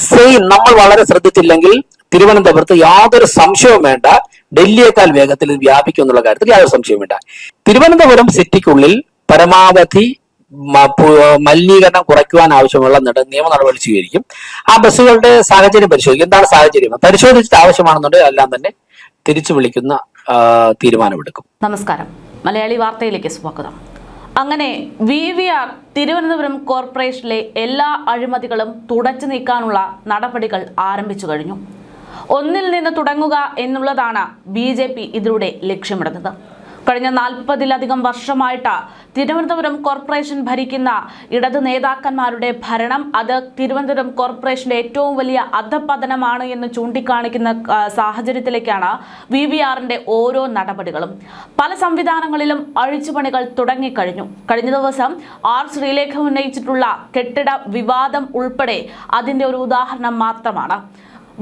Same നമ്മൾ വളരെ ശ്രദ്ധിച്ചില്ലെങ്കിൽ തിരുവനന്തപുരത്ത് യാതൊരു സംശയവും വേണ്ട, ഡൽഹിയേക്കാൾ വേഗത്തിൽ ഇത് വ്യാപിക്കും എന്നുള്ള കാര്യത്തിൽ യാതൊരു സംശയവും വേണ്ട. തിരുവനന്തപുരം സിറ്റിക്കുള്ളിൽ പരമാവധി മലിനീകരണം കുറയ്ക്കുവാൻ ആവശ്യമുള്ള നിയമ നടപടി സ്വീകരിക്കും. ആ ബസ്സുകളുടെ സാഹചര്യം പരിശോധിക്കും. എന്താണ് സാഹചര്യം പരിശോധിച്ചിട്ട് ആവശ്യമാണെന്നുണ്ടെങ്കിൽ എല്ലാം തന്നെ തിരിച്ചു വിളിക്കുന്ന തീരുമാനമെടുക്കും. നമസ്കാരം, മലയാളി വാർത്തയിലേക്ക് സ്വാഗതം. അങ്ങനെ VVR തിരുവനന്തപുരം കോർപ്പറേഷനിലെ എല്ലാ അഴിമതികളും തുടച്ചു നീക്കാനുള്ള നടപടികൾ ആരംഭിച്ചു കഴിഞ്ഞു. ഒന്നിൽ നിന്ന് തുടങ്ങുക എന്നുള്ളതാണ് BJP ഇതിലൂടെ ലക്ഷ്യമിടുന്നത്. കഴിഞ്ഞ 40-ലധികം വർഷമായിട്ട് തിരുവനന്തപുരം കോർപ്പറേഷൻ ഭരിക്കുന്ന ഇടത് നേതാക്കന്മാരുടെ ഭരണം അത് തിരുവനന്തപുരം കോർപ്പറേഷന്റെ ഏറ്റവും വലിയ അധപതനമാണ് എന്ന് ചൂണ്ടിക്കാണിക്കുന്ന സാഹചര്യത്തിലേക്കാണ് VVRന്റെ ഓരോ നടപടികളും. പല സംവിധാനങ്ങളിലും അഴിച്ചുപണികൾ തുടങ്ങിക്കഴിഞ്ഞു. കഴിഞ്ഞ ദിവസം ശ്രീലേഖ ഉന്നയിച്ചിട്ടുള്ള കെട്ടിട വിവാദം ഉൾപ്പെടെ അതിന്റെ ഒരു ഉദാഹരണം മാത്രമാണ്.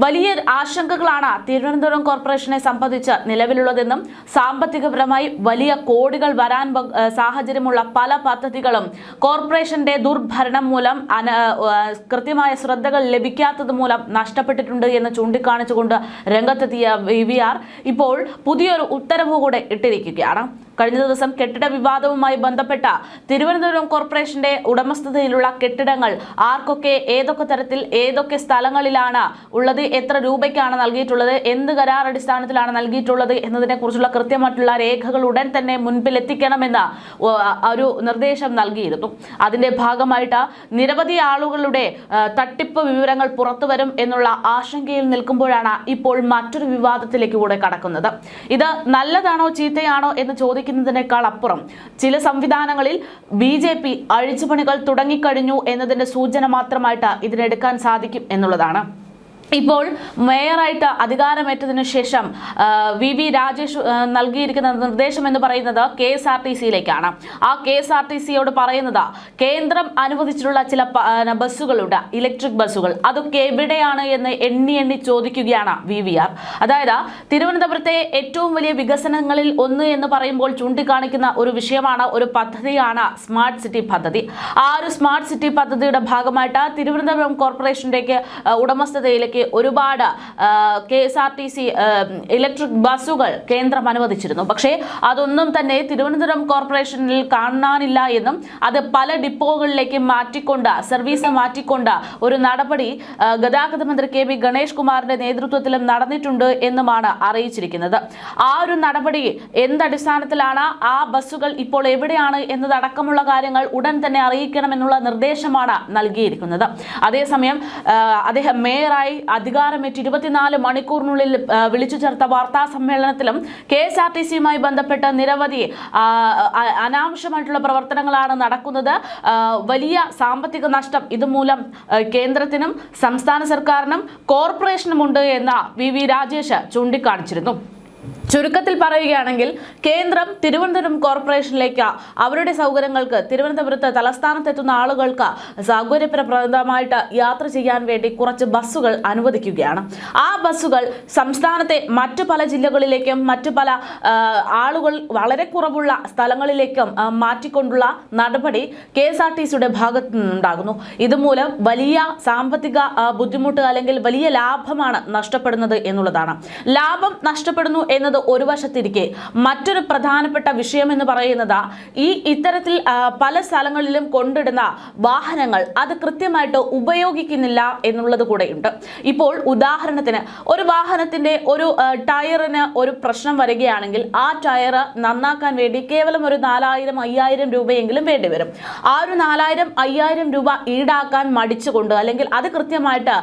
വലിയ ആശങ്കകളാണ് തിരുവനന്തപുരം കോർപ്പറേഷനെ സംബന്ധിച്ച് നിലവിലുള്ളതെന്നും സാമ്പത്തികപരമായി വലിയ കോടികൾ വരാൻ സാഹചര്യമുള്ള പല പദ്ധതികളും കോർപ്പറേഷന്റെ ദുർഭരണം മൂലം കൃത്യമായ ശ്രദ്ധകൾ ലഭിക്കാത്തത് മൂലം നഷ്ടപ്പെട്ടിട്ടുണ്ട് എന്ന് ചൂണ്ടിക്കാണിച്ചുകൊണ്ട് രംഗത്തെത്തിയ VVR ഇപ്പോൾ പുതിയൊരു ഉത്തരവ് കൂടെ ഇട്ടിരിക്കുകയാണ്. കഴിഞ്ഞ ദിവസം കെട്ടിട വിവാദവുമായി ബന്ധപ്പെട്ട തിരുവനന്തപുരം കോർപ്പറേഷന്റെ ഉടമസ്ഥതയിലുള്ള കെട്ടിടങ്ങൾ ആർക്കൊക്കെ ഏതൊക്കെ തരത്തിൽ ഏതൊക്കെ സ്ഥലങ്ങളിലാണ് ഉള്ളത്, എത്ര രൂപയ്ക്കാണ് നൽകിയിട്ടുള്ളത്, എന്ത് കരാർ അടിസ്ഥാനത്തിലാണ് നൽകിയിട്ടുള്ളത് എന്നതിനെ കുറിച്ചുള്ള കൃത്യമായിട്ടുള്ള രേഖകൾ ഉടൻ തന്നെ മുൻപിൽ എത്തിക്കണമെന്ന് ഒരു നിർദ്ദേശം നൽകിയിരുന്നു. അതിന്റെ ഭാഗമായിട്ട് നിരവധി ആളുകളുടെ തട്ടിപ്പ് വിവരങ്ങൾ പുറത്തുവരും എന്നുള്ള ആശങ്കയിൽ നിൽക്കുമ്പോഴാണ് ഇപ്പോൾ മറ്റൊരു വിവാദത്തിലേക്ക് കൂടെ കടക്കുന്നത്. ഇത് നല്ലതാണോ ചീത്തയാണോ എന്ന് ചോദിക്കുന്നതിനേക്കാൾ അപ്പുറം ചില സംവിധാനങ്ങളിൽ BJP അഴിച്ചുപണികൾ തുടങ്ങിക്കഴിഞ്ഞു എന്നതിന്റെ സൂചന മാത്രമായിട്ട് ഇതിനെടുക്കാൻ സാധിക്കും എന്നുള്ളതാണ്. ഇപ്പോൾ മേയറായിട്ട് അധികാരമേറ്റതിനു ശേഷം VV രാജേഷ് നൽകിയിരിക്കുന്ന നിർദ്ദേശം എന്ന് പറയുന്നത് KSRTCയിലേക്കാണ്. ആ KSRTCയോട് പറയുന്നത് കേന്ദ്രം അനുവദിച്ചിട്ടുള്ള ചില ബസ്സുകളുണ്ട്, ഇലക്ട്രിക് ബസ്സുകൾ, അതൊക്കെ എവിടെയാണ് എന്ന് എണ്ണി ചോദിക്കുകയാണ് VVR. അതായത് തിരുവനന്തപുരത്തെ ഏറ്റവും വലിയ വികസനങ്ങളിൽ ഒന്ന് എന്ന് പറയുമ്പോൾ ചൂണ്ടിക്കാണിക്കുന്ന ഒരു വിഷയമാണ്, ഒരു പദ്ധതിയാണ് സ്മാർട്ട് സിറ്റി പദ്ധതി. ആ ഒരു സ്മാർട്ട് സിറ്റി പദ്ധതിയുടെ ഭാഗമായിട്ട് തിരുവനന്തപുരം കോർപ്പറേഷനിലേക്ക് ഉടമസ്ഥതയിലേക്ക് ഒരുപാട് KSRTC ഇലക്ട്രിക് ബസ്സുകൾ കേന്ദ്രം അനുവദിച്ചിരുന്നു. പക്ഷേ അതൊന്നും തന്നെ തിരുവനന്തപുരം കോർപ്പറേഷനിൽ കാണാനില്ല എന്നും അത് പല ഡിപ്പോകളിലേക്ക് മാറ്റിക്കൊണ്ട് സർവീസ് മാറ്റിക്കൊണ്ട് ഒരു നടപടി ഗതാഗത മന്ത്രി KB ഗണേഷ് കുമാറിന്റെ നേതൃത്വത്തിലും നടന്നിട്ടുണ്ട് എന്നുമാണ് അറിയിച്ചിരിക്കുന്നത്. ആ ഒരു നടപടി എന്തടിസ്ഥാനത്തിലാണ്, ആ ബസ്സുകൾ ഇപ്പോൾ എവിടെയാണ് എന്നതടക്കമുള്ള കാര്യങ്ങൾ ഉടൻ തന്നെ അറിയിക്കണമെന്നുള്ള നിർദ്ദേശമാണ് നൽകിയിരിക്കുന്നത്. അതേസമയം അദ്ദേഹം മേയറായി അധികാരമേറ്റ് 24 മണിക്കൂറിനുള്ളിൽ വിളിച്ചു ചേർത്ത വാർത്താ സമ്മേളനത്തിലും KSRTCയുമായി ബന്ധപ്പെട്ട നിരവധി അനാവശ്യമായിട്ടുള്ള പ്രവർത്തനങ്ങളാണ് നടക്കുന്നത്, വലിയ സാമ്പത്തിക നഷ്ടം ഇതുമൂലം കേന്ദ്രത്തിനും സംസ്ഥാന സർക്കാരിനും കോർപ്പറേഷനുമുണ്ട് എന്ന് VV രാജേഷ് ചൂണ്ടിക്കാണിച്ചിരുന്നു. ചുരുക്കത്തിൽ പറയുകയാണെങ്കിൽ കേന്ദ്രം തിരുവനന്തപുരം കോർപ്പറേഷനിലേക്ക് അവരുടെ സൗകര്യങ്ങൾക്ക് തിരുവനന്തപുരത്ത് തലസ്ഥാനത്തെത്തുന്ന ആളുകൾക്ക് സൗകര്യപ്രദമായിട്ട് യാത്ര ചെയ്യാൻ വേണ്ടി കുറച്ച് ബസ്സുകൾ അനുവദിക്കുകയാണ്. ആ ബസ്സുകൾ സംസ്ഥാനത്തെ മറ്റു പല ജില്ലകളിലേക്കും മറ്റു പല ആളുകൾ വളരെ കുറവുള്ള സ്ഥലങ്ങളിലേക്കും മാറ്റിക്കൊണ്ടുള്ള നടപടി KSRTCയുടെ ഭാഗത്തു നിന്നുണ്ടാകുന്നു. ഇതുമൂലം വലിയ സാമ്പത്തിക ബുദ്ധിമുട്ട് അല്ലെങ്കിൽ വലിയ ലാഭമാണ് നഷ്ടപ്പെടുന്നത് എന്നുള്ളതാണ്. ലാഭം നഷ്ടപ്പെടുന്നു എന്നത് ഒരു വശത്തിരിക്കെ മറ്റൊരു പ്രധാനപ്പെട്ട വിഷയം എന്ന് പറയുന്നത് ഇത്തരത്തിൽ പല സ്ഥലങ്ങളിലും കൊണ്ടിടുന്ന വാഹനങ്ങൾ അത് കൃത്യമായിട്ട് ഉപയോഗിക്കുന്നില്ല എന്നുള്ളത് കൂടെയുണ്ട്. ഇപ്പോൾ ഉദാഹരണത്തിന് ഒരു വാഹനത്തിന്റെ ഒരു ടയറിന് ഒരു പ്രശ്നം വരികയാണെങ്കിൽ ആ ടയർ നന്നാക്കാൻ വേണ്ടി കേവലം ഒരു 4000-5000 രൂപയെങ്കിലും വേണ്ടിവരും. ആ ഒരു 4000-5000 രൂപ ഈടാക്കാൻ മടിച്ചുകൊണ്ട് അല്ലെങ്കിൽ അത് കൃത്യമായിട്ട്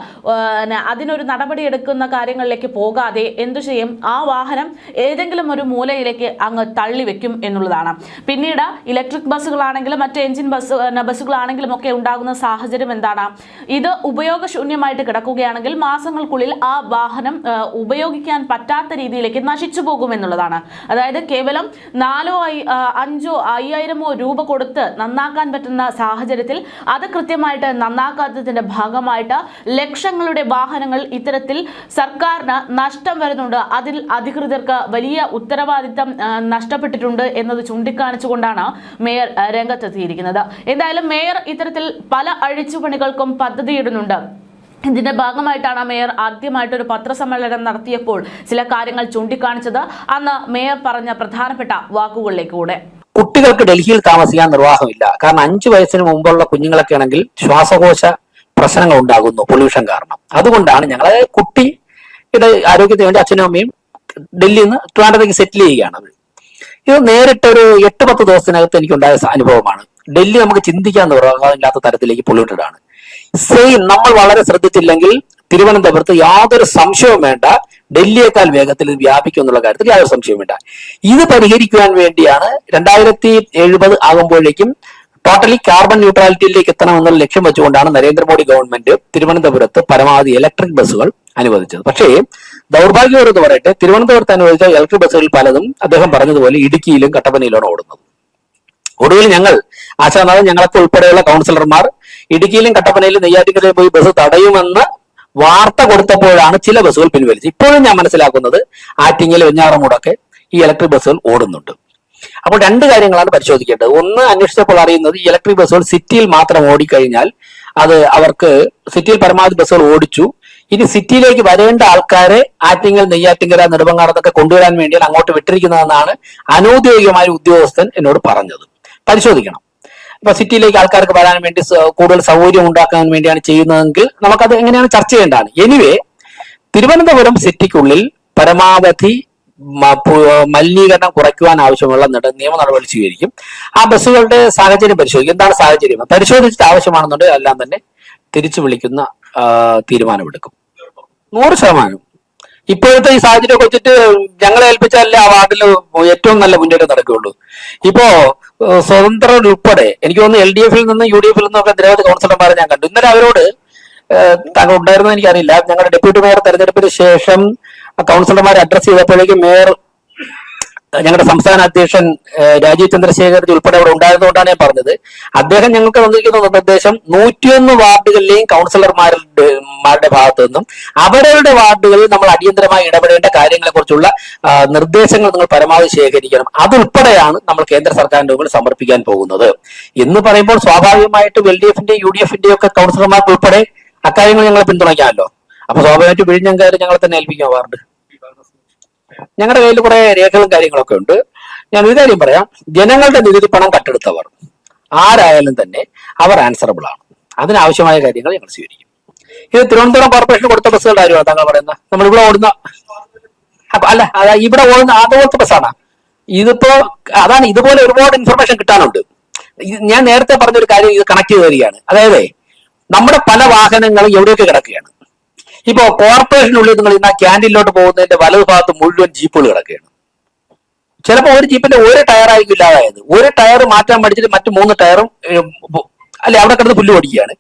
അതിനൊരു നടപടി എടുക്കുന്ന കാര്യങ്ങളിലേക്ക് പോകാതെ എന്തു ചെയ്യും, ആ വാഹനം ഏതെങ്കിലും ഒരു മൂലയിലേക്ക് അങ്ങ് തള്ളി വെക്കും എന്നുള്ളതാണ്. പിന്നീട് ഇലക്ട്രിക് ബസ്സുകളാണെങ്കിലും മറ്റ് എഞ്ചിൻ ബസ്സുകളാണെങ്കിലും ഒക്കെ ഉണ്ടാകുന്ന സാഹചര്യം എന്താണ്, ഇത് ഉപയോഗശൂന്യമായിട്ട് കിടക്കുകയാണെങ്കിൽ മാസങ്ങൾക്കുള്ളിൽ ആ വാഹനം ഉപയോഗിക്കാൻ പറ്റാത്ത രീതിയിലേക്ക് നശിച്ചു പോകുമെന്നുള്ളതാണ്. അതായത് കേവലം 4,000-5,000 രൂപ കൊടുത്ത് നന്നാക്കാൻ പറ്റുന്ന സാഹചര്യത്തിൽ അത് കൃത്യമായിട്ട് നന്നാക്കാത്തതിന്റെ ഭാഗമായിട്ട് ലക്ഷങ്ങളുടെ വാഹനങ്ങൾ ഇത്തരത്തിൽ സർക്കാരിന് നഷ്ടം വരുന്നുണ്ട്. അതിൽ അധികൃതർക്ക് വലിയ ഉത്തരവാദിത്തം നഷ്ടപ്പെട്ടിട്ടുണ്ട് എന്നത് ചൂണ്ടിക്കാണിച്ചുകൊണ്ടാണ് മേയർ രംഗത്തെത്തിയിരിക്കുന്നത്. എന്തായാലും മേയർ ഇത്തരത്തിൽ പല അഴിച്ചുപണികൾക്കും പദ്ധതിയിടുന്നുണ്ട്. ഇതിന്റെ ഭാഗമായിട്ടാണ് മേയർ ആദ്യമായിട്ടൊരു പത്രസമ്മേളനം നടത്തിയപ്പോൾ ചില കാര്യങ്ങൾ ചൂണ്ടിക്കാണിച്ചത്. അന്ന് മേയർ പറഞ്ഞ പ്രധാനപ്പെട്ട വാക്കുകളിലേക്കൂടെ. കുട്ടികൾക്ക് ഡൽഹിയിൽ താമസിക്കാൻ നിർവാഹമില്ല. കാരണം 5 വയസ്സിന് മുമ്പുള്ള കുഞ്ഞുങ്ങളൊക്കെ ആണെങ്കിൽ ശ്വാസകോശ പ്രശ്നങ്ങൾ ഉണ്ടാകുന്നു പൊല്യൂഷൻ കാരണം. അതുകൊണ്ടാണ് ഞങ്ങളെ കുട്ടിയുടെ ആരോഗ്യത്തിന് വേണ്ടി അച്ഛനും അമ്മയും ഡൽഹിയിൽ നിന്ന് ട്രിവാൻഡ്രത്തേക്ക് സെറ്റിൽ ചെയ്യുകയാണ്. ഇത് നേരിട്ടൊരു 8-10 ദിവസത്തിനകത്ത് എനിക്കുണ്ടായ അനുഭവമാണ്. ഡൽഹി നമുക്ക് ചിന്തിക്കാൻ നിർവാഹമില്ലാത്ത തരത്തിലേക്ക് പൊല്യൂട്ടഡ് ആണ്. സെയിം നമ്മൾ വളരെ ശ്രദ്ധിച്ചില്ലെങ്കിൽ തിരുവനന്തപുരത്ത് യാതൊരു സംശയവും വേണ്ട, ഡൽഹിയേക്കാൾ വേഗത്തിൽ ഇത് വ്യാപിക്കും എന്നുള്ള കാര്യത്തിൽ യാതൊരു സംശയവും വേണ്ട. ഇത് പരിഹരിക്കുവാൻ വേണ്ടിയാണ് 2070 ആകുമ്പോഴേക്കും ടോട്ടലി കാർബൺ ന്യൂട്രാലിറ്റിയിലേക്ക് എത്തണമെന്നുള്ള ലക്ഷ്യം വെച്ചുകൊണ്ടാണ് നരേന്ദ്രമോദി ഗവൺമെന്റ് തിരുവനന്തപുരത്ത് പരമാവധി ഇലക്ട്രിക് ബസ്സുകൾ അനുവദിച്ചത്. പക്ഷേ ദൗർഭാഗ്യകരമെന്ന് പറയട്ടെ, തിരുവനന്തപുരത്ത് അനുവദിച്ച ഇലക്ട്രിക് ബസ്സുകളിൽ പലതും അദ്ദേഹം പറഞ്ഞതുപോലെ ഇടുക്കിയിലും കട്ടപ്പനയിലാണ് ഓടുന്നത്. ഒടുവിൽ ഞങ്ങൾ ആശാനാഥൻ ഞങ്ങളൊക്കെ ഉൾപ്പെടെയുള്ള കൗൺസിലർമാർ ഇടുക്കിയിലും കട്ടപ്പനയിലും നെയ്യാറ്റിൻകരയിൽ പോയി ബസ് തടയുമെന്ന് വാർത്ത കൊടുത്തപ്പോഴാണ് ചില ബസ്സുകൾ പിൻവലിച്ചത്. ഇപ്പോഴും ഞാൻ മനസ്സിലാക്കുന്നത് ആറ്റിങ്ങൽ, വെഞ്ഞാറമൂടൊക്കെ ഈ ഇലക്ട്രിക് ബസ്സുകൾ ഓടുന്നുണ്ട്. അപ്പോൾ 2 കാര്യങ്ങളാണ് പരിശോധിക്കേണ്ടത്. ഒന്ന്, അന്വേഷിച്ചപ്പോൾ അറിയുന്നത് ഈ ഇലക്ട്രിക് ബസ്സുകൾ സിറ്റിയിൽ മാത്രം ഓടിക്കഴിഞ്ഞാൽ അത് അവർക്ക് സിറ്റിയിൽ പരമാവധി ബസ്സുകൾ ഓടിച്ചു. ഇനി സിറ്റിയിലേക്ക് വരേണ്ട ആൾക്കാരെ ആറ്റിങ്ങൽ, നെയ്യാറ്റിൻകര, നെടുമങ്ങാടത്തൊക്കെ കൊണ്ടുവരാൻ വേണ്ടിയാണ് അങ്ങോട്ട് വിട്ടിരിക്കുന്നതെന്നാണ് അനൌദ്യോഗികമായ ഉദ്യോഗസ്ഥൻ എന്നോട് പറഞ്ഞത്. പരിശോധിക്കണം. ഇപ്പൊ സിറ്റിയിലേക്ക് ആൾക്കാർക്ക് വരാൻ വേണ്ടി കൂടുതൽ സൗകര്യം ഉണ്ടാക്കാൻ വേണ്ടിയാണ് ചെയ്യുന്നതെങ്കിൽ നമുക്കത് എങ്ങനെയാണ് ചർച്ച ചെയ്യേണ്ടതാണ്. എനിവേ, തിരുവനന്തപുരം സിറ്റിക്കുള്ളിൽ പരമാവധി മലിനീകരണം കുറയ്ക്കുവാൻ ആവശ്യമുള്ള നിയമ നടപടി സ്വീകരിക്കും. ആ ബസ്സുകളുടെ സാഹചര്യം പരിശോധിക്കും. എന്താണ് സാഹചര്യം പരിശോധിച്ചിട്ട് ആവശ്യമാണെന്നുണ്ടെങ്കിൽ എല്ലാം തന്നെ തിരിച്ചു വിളിക്കുന്ന തീരുമാനമെടുക്കും. 100%. ഇപ്പോഴത്തെ ഈ സാഹചര്യം വെച്ചിട്ട് ഞങ്ങളെ ഏൽപ്പിച്ചാലേ ആ വാർഡിൽ ഏറ്റവും നല്ല മുന്നേറ്റം നടക്കുകയുള്ളൂ. ഇപ്പോ സ്വതന്ത്രർ ഉൾപ്പെടെ എനിക്ക് തോന്നുന്നു LDF-ൽ നിന്ന് UDF-ൽ നിന്നൊക്കെ നിരവധി കൗൺസിലർമാരെ ഞാൻ കണ്ടു. ഇന്നലെ അവരോട് താങ്കൾ ഉണ്ടായിരുന്നത് എനിക്കറിയില്ല. ഞങ്ങളുടെ ഡെപ്യൂട്ടി മേയർ തെരഞ്ഞെടുപ്പിന് ശേഷം കൗൺസിലർമാരെ അഡ്രസ് ചെയ്തപ്പോഴേക്കും മേയർ ഞങ്ങളുടെ സംസ്ഥാന അധ്യക്ഷൻ രാജീവ് ചന്ദ്രശേഖർ ഉൾപ്പെടെ അവിടെ ഉണ്ടായിരുന്നുകൊണ്ടാണ് ഞാൻ പറഞ്ഞത്. അദ്ദേഹം ഞങ്ങൾക്ക് തന്നിരിക്കുന്ന നിർദ്ദേശം 101 വാർഡുകളിലെയും കൗൺസിലർമാരുടെ ഭാഗത്തു നിന്നും അവരുടെ വാർഡുകളിൽ നമ്മൾ അടിയന്തരമായി ഇടപെടേണ്ട കാര്യങ്ങളെ കുറിച്ചുള്ള നിർദ്ദേശങ്ങൾ നിങ്ങൾ പരമാവധി ശേഖരിക്കണം. അതുൾപ്പെടെയാണ് നമ്മൾ കേന്ദ്ര സർക്കാരിന്റെ മുമ്പിൽ സമർപ്പിക്കാൻ പോകുന്നത്. എന്ന് പറയുമ്പോൾ സ്വാഭാവികമായിട്ടും LDF-ന്റെയും UDF-ന്റെയും ഒക്കെ കൗൺസിലർമാർക്ക് ഉൾപ്പെടെ അക്കാര്യങ്ങൾ ഞങ്ങളെ പിന്തുണയ്ക്കാമല്ലോ. അപ്പൊ സ്വാഭാവികമായിട്ട് വിഴിഞ്ഞങ്കാര് ഞങ്ങളെ തന്നെ ഏൽപ്പിക്കാം വാർഡ്. ഞങ്ങളുടെ കയ്യിൽ കുറെ രേഖകളും കാര്യങ്ങളൊക്കെ ഉണ്ട്. ഞാൻ ഒരു കാര്യം പറയാം, ജനങ്ങളുടെ നികുതി പണം കട്ടെടുത്തവർ ആരായാലും തന്നെ അവർ ആൻസറബിൾ ആണ്. അതിനാവശ്യമായ കാര്യങ്ങൾ ഞങ്ങൾ സ്വീകരിക്കും. ഇത് തിരുവനന്തപുരം കോർപ്പറേഷൻ കൊടുത്ത ബസ്സുകളുടെ കാര്യമാണ് താങ്കൾ പറയുന്നത്. നമ്മളിവിടെ ഓടുന്ന അല്ല, ഇവിടെ ഓടുന്ന അതുപോലത്തെ ബസ്സാണ് ഇതിപ്പോ. അതാണ്, ഇതുപോലെ ഒരുപാട് ഇൻഫർമേഷൻ കിട്ടാനുണ്ട്. ഞാൻ നേരത്തെ പറഞ്ഞൊരു കാര്യം ഇത് കണക്ട് ചെയ്ത് തരികയാണ്. അതായത് നമ്മുടെ പല വാഹനങ്ങളും എവിടെയൊക്കെ കിടക്കുകയാണ്. ഇപ്പോ കോർപ്പറേഷനുള്ളിൽ നിങ്ങൾ ഇന്ന് ക്യാൻറ്റീനിലോട്ട് പോകുന്നതിന്റെ വലതു ഭാഗത്ത് മുഴുവൻ ജീപ്പുകൾ കിടക്കുകയാണ്. ചിലപ്പോൾ ഒരു ജീപ്പിന്റെ ഒരു ടയറായിരിക്കും ഇല്ലാതായത്. ഒരു ടയർ മാറ്റാൻ പഠിച്ചിട്ട് മറ്റു 3 ടയറും അല്ലെ അവിടെ കിടന്ന് പുല്ല് ഓടിക്കുകയാണ്.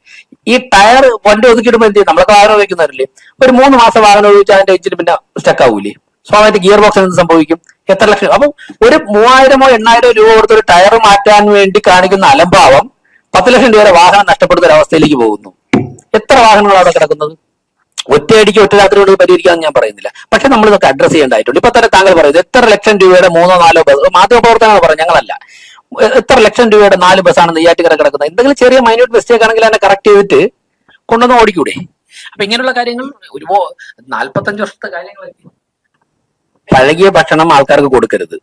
ഈ ടയർ വണ്ടി ഒതുക്കിയിടുമ്പോൾ എന്ത് ചെയ്യും? നമ്മളൊക്കെ വാഹനം ഉപയോഗിക്കുന്നവരല്ലേ. ഒരു 3 മാസം വാഹനം ഉപയോഗിച്ചാൽ അതിന്റെ എഞ്ചിന് പിന്നെ സ്റ്റക്ക് ആവൂലേ? സ്വാഭാവികമായിട്ട് ഗിയർ ബോക്സ് എന്ത് സംഭവിക്കും? എത്ര ലക്ഷം? അപ്പം ഒരു 3000-ഓ 8000 രൂപ കൊടുത്തൊരു ടയർ മാറ്റാൻ വേണ്ടി കാണിക്കുന്ന അലംഭാവം 10 ലക്ഷം രൂപയുടെ വാഹനം നഷ്ടപ്പെടുന്ന ഒരവസ്ഥയിലേക്ക് പോകുന്നു. എത്ര വാഹനങ്ങളാണ് അവിടെ കിടക്കുന്നത്? ഒറ്റയടിക്ക് ഒറ്റ രാത്രി കൊണ്ട് പരിഹരിക്കാമെന്ന് ഞാൻ പറയുന്നില്ല. പക്ഷെ നമ്മൾ ഇതൊക്കെ അഡ്രസ് ചെയ്യേണ്ടതായിട്ടുണ്ട്. ഇപ്പൊ തന്നെ താങ്കൾ പറയുന്നത് എത്ര ലക്ഷം രൂപയുടെ 3-4 ബസ്, മാധ്യമപ്രവർത്തനങ്ങൾ പറഞ്ഞു, ഞങ്ങളല്ല, എത്ര ലക്ഷം രൂപയുടെ 4 ബസ്സാണ് നെയ്യാറ്റിൻകര കിടക്കുന്നത്. എന്തെങ്കിലും ചെറിയ മൈന്യൂട്ട് മിസ്റ്റേക്ക് ആണെങ്കിൽ അതിനെ കറക്റ്റ് ചെയ്തിട്ട് കൊണ്ടുവന്ന് ഓടിക്കൂടെ? അപ്പൊ ഇങ്ങനെയുള്ള കാര്യങ്ങൾ ഒരു 45 വർഷത്തെ കാര്യങ്ങളൊക്കെ. പഴകിയ ഭക്ഷണം ആൾക്കാർക്ക് കൊടുക്കരുത്,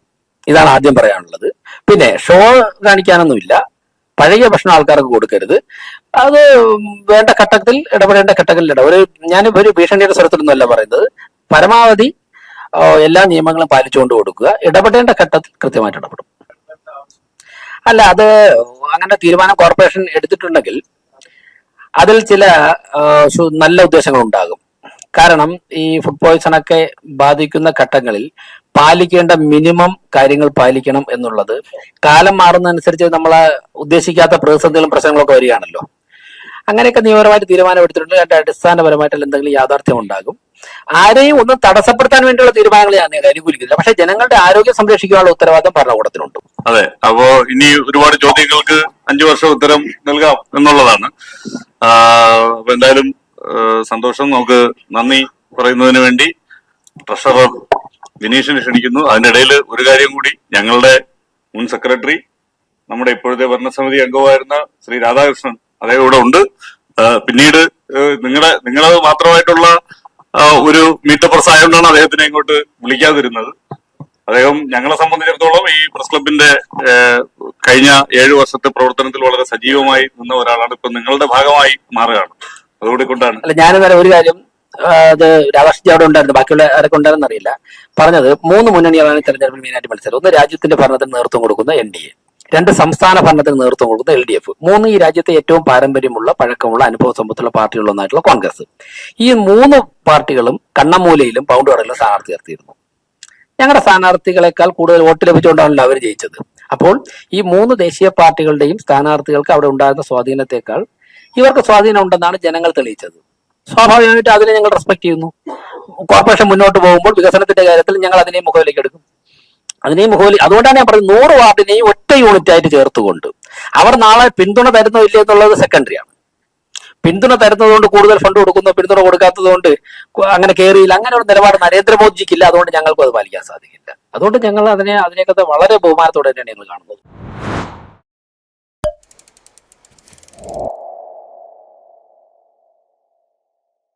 ഇതാണ് ആദ്യം പറയാനുള്ളത്. പിന്നെ ഷോ കാണിക്കാനൊന്നുമില്ല. പഴകിയ ഭക്ഷണം ആൾക്കാർക്ക് കൊടുക്കരുത്. അത് വേണ്ട ഘട്ടത്തിൽ ഇടപെടേണ്ട ഘട്ടങ്ങളിൽ ഞാൻ ഒരു ഭീഷണിയുടെ സ്വരത്തിലൊന്നുമല്ല പറയുന്നത്. പരമാവധി എല്ലാ നിയമങ്ങളും പാലിച്ചുകൊണ്ട് കൊടുക്കുക. ഇടപെടേണ്ട ഘട്ടത്തിൽ കൃത്യമായിട്ട് ഇടപെടും. അല്ല, അത് അങ്ങനെ തീരുമാനം കോർപ്പറേഷൻ എടുത്തിട്ടുണ്ടെങ്കിൽ അതിൽ ചില നല്ല ഉദ്ദേശങ്ങൾ ഉണ്ടാകും. കാരണം ഈ ഫുഡ് പോയ്സൺ ഒക്കെ ബാധിക്കുന്ന ഘട്ടങ്ങളിൽ പാലിക്കേണ്ട മിനിമം കാര്യങ്ങൾ പാലിക്കണം എന്നുള്ളത് കാലം മാറുന്നതനുസരിച്ച് നമ്മളെ ഉദ്ദേശിക്കാത്ത പ്രതിസന്ധികളും പ്രശ്നങ്ങളൊക്കെ വരികയാണല്ലോ. അങ്ങനെയൊക്കെ നിയമപരമായിട്ട് തീരുമാനം എടുത്തിട്ടുണ്ട്. അതിന്റെ അടിസ്ഥാനപരമായിട്ടുള്ള എന്തെങ്കിലും യാഥാർത്ഥ്യം ഉണ്ടാകും. ആരെയും ഒന്നും തടസ്സപ്പെടുത്താൻ വേണ്ടിയുള്ള തീരുമാനങ്ങൾ ഞാൻ അനുകൂലിക്കുന്നില്ല. പക്ഷെ ജനങ്ങളുടെ ആരോഗ്യം സംരക്ഷിക്കാനുള്ള ഉത്തരവാദിത്തം ഭരണകൂടത്തിനുണ്ട്. അതെ, അപ്പോ ഇനി ഒരുപാട് ചോദ്യങ്ങൾക്ക് 5 വർഷം ഉത്തരം നൽകാം എന്നുള്ളതാണ്. അപ്പൊ എന്തായാലും സന്തോഷം. നമുക്ക് നന്ദി പറയുന്നതിന് വേണ്ടി ട്രഷറർ വിനീഷിനെ ക്ഷണിക്കുന്നു. അതിനിടയിൽ ഒരു കാര്യം കൂടി, ഞങ്ങളുടെ മുൻ സെക്രട്ടറി, നമ്മുടെ ഇപ്പോഴത്തെ ഭരണസമിതി അംഗമായിരുന്ന ശ്രീ രാധാകൃഷ്ണൻ, അദ്ദേഹം ഇവിടെ ഉണ്ട്. പിന്നീട് നിങ്ങളത് മാത്രമായിട്ടുള്ള ഒരു മീറ്റപ്രസ് ആയതുകൊണ്ടാണ് അദ്ദേഹത്തിനെ ഇങ്ങോട്ട് വിളിക്കാതിരുന്നത്. അദ്ദേഹം ഞങ്ങളെ സംബന്ധിച്ചിടത്തോളം ഈ പ്രസ് ക്ലബിന്റെ കഴിഞ്ഞ 7 വർഷത്തെ പ്രവർത്തനത്തിൽ വളരെ സജീവമായി നിന്ന ഒരാളാണ്. ഇപ്പൊ നിങ്ങളുടെ ഭാഗമായി മാറുകയാണ്. അതുകൊണ്ട് കൊണ്ടാണ്. അല്ല, ഞാനിന്നലെ ഒരു കാര്യം, അത് രാധാകൃഷ്ണൻ അവിടെ ഉണ്ടായിരുന്നു, ബാക്കിയുള്ള ആരൊക്കെ ഉണ്ടായിരുന്ന അറിയില്ല, പറഞ്ഞത് 3 മുന്നണികളാണ് തെരഞ്ഞെടുപ്പിൽ മെയിനായിട്ട് മത്സരം. ഒന്ന് രാജ്യത്തിന്റെ ഭരണത്തിന് നേതൃത്വം കൊടുക്കുന്ന NDA, 2 സംസ്ഥാന ഭരണത്തിന് നേതൃത്വം കൊടുക്കുന്ന LDF, 3 ഈ രാജ്യത്തെ ഏറ്റവും പാരമ്പര്യമുള്ള പഴക്കമുള്ള അനുഭവ സമ്പത്തുള്ള പാർട്ടികളൊന്നായിട്ടുള്ള കോൺഗ്രസ്. ഈ 3 പാർട്ടികളും കണ്ണമൂലയിലും പൗണ്ട് കടലിലും സ്ഥാനാർത്ഥി നിർത്തിയിരുന്നു. ഞങ്ങളുടെ സ്ഥാനാർത്ഥികളെക്കാൾ കൂടുതൽ വോട്ട് ലഭിച്ചുകൊണ്ടാണല്ലോ അവർ ജയിച്ചത്. അപ്പോൾ ഈ 3 ദേശീയ പാർട്ടികളുടെയും സ്ഥാനാർത്ഥികൾക്ക് അവിടെ ഉണ്ടായിരുന്ന സ്വാധീനത്തെക്കാൾ ഇവർക്ക് സ്വാധീനം ഉണ്ടെന്നാണ് ജനങ്ങൾ തെളിയിച്ചത്. സ്വാഭാവികമായിട്ട് അതിനെ ഞങ്ങൾ റെസ്പെക്ട് ചെയ്യുന്നു. കോർപ്പറേഷൻ മുന്നോട്ട് പോകുമ്പോൾ വികസനത്തിന്റെ കാര്യത്തിൽ ഞങ്ങൾ അതിനെയും മുഖവിലേക്ക് എടുക്കും. അതുകൊണ്ടാണ് ഞാൻ പറഞ്ഞത് 100 വാർഡിനെയും ഒറ്റ യൂണിറ്റ് ആയിട്ട് ചേർത്തുകൊണ്ട് അവർ നാളെ പിന്തുണ തരുന്നോ ഇല്ല എന്നുള്ളത് സെക്കൻഡറി ആണ്. പിന്തുണ തരുന്നതുകൊണ്ട് കൂടുതൽ ഫണ്ട് കൊടുക്കുന്നു, പിന്തുണ കൊടുക്കാത്തതുകൊണ്ട് അങ്ങനെ കയറിയില്ല, അങ്ങനെ ഒരു നിലപാട് നരേന്ദ്രമോദിജിക്കില്ല. അതുകൊണ്ട് ഞങ്ങൾക്കും അത് പാലിക്കാൻ സാധിക്കില്ല. അതുകൊണ്ട് ഞങ്ങൾ അതിനെയൊക്കെ വളരെ ബഹുമാനത്തോടെ തന്നെയാണ് ഞങ്ങൾ കാണുന്നത്.